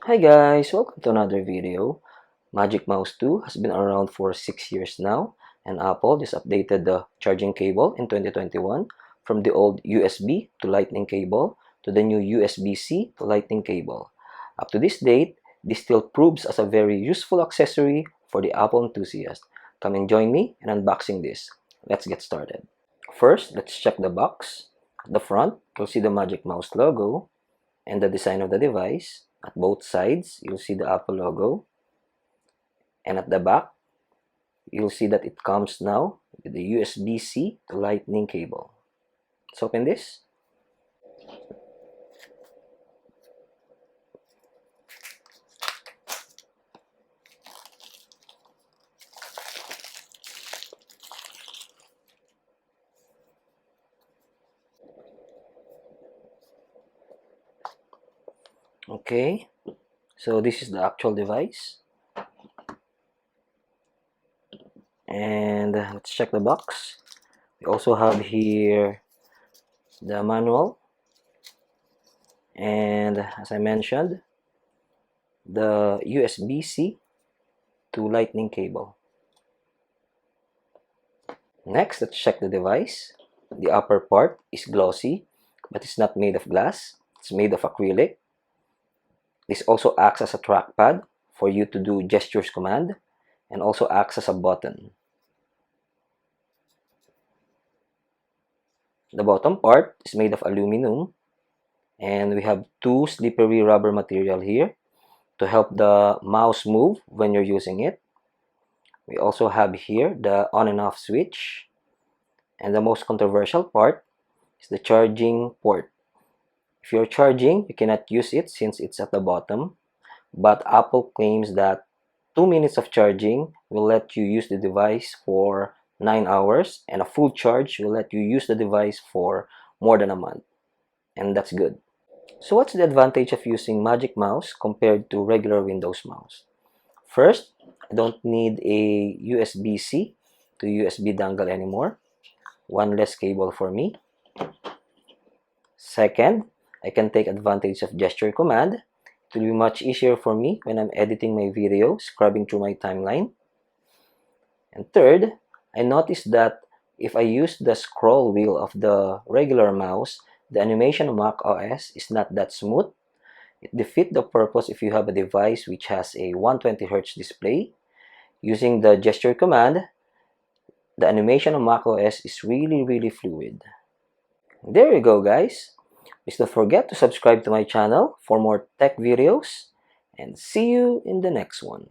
Hi guys, welcome to another video. Magic Mouse 2 has been around for 6 years now, and Apple just updated the charging cable in 2021 from the old USB to Lightning cable to the new USB-C to Lightning cable. Up to this date, this still proves as a very useful accessory for the Apple enthusiast. Come and join me in unboxing this. Let's get started. First, let's check the box. At the front, you'll see the Magic Mouse logo and the design of the device. At both sides, you'll see the Apple logo. And at the back, you'll see that it comes now with the USB-C to Lightning cable. Let's open this. Okay, so this is the actual device. And let's check the box. We also have here the manual. And as I mentioned, the USB-C to Lightning cable. Next, let's check the device. The upper part is glossy, but it's not made of glass. It's made of acrylic. This also acts as a trackpad for you to do gestures command and also acts as a button. The bottom part is made of aluminum, and we have two slippery rubber material here to help the mouse move when you're using it. We also have here the on and off switch, and the most controversial part is the charging port. If you're charging, you cannot use it since it's at the bottom, but Apple claims that 2 minutes of charging will let you use the device for 9 hours, and a full charge will let you use the device for more than a month, and that's good. So what's the advantage of using Magic Mouse compared to regular Windows mouse? First, I don't need a USB-C to USB dongle anymore. One less cable for me. Second, I can take advantage of gesture command. It will be much easier for me when I'm editing my video, scrubbing through my timeline. And third, I noticed that if I use the scroll wheel of the regular mouse, the animation of Mac OS is not that smooth. It defeats the purpose if you have a device which has a 120Hz display. Using the gesture command, the animation of Mac OS is really fluid. There you go, guys. Please don't forget to subscribe to my channel for more tech videos, and see you in the next one.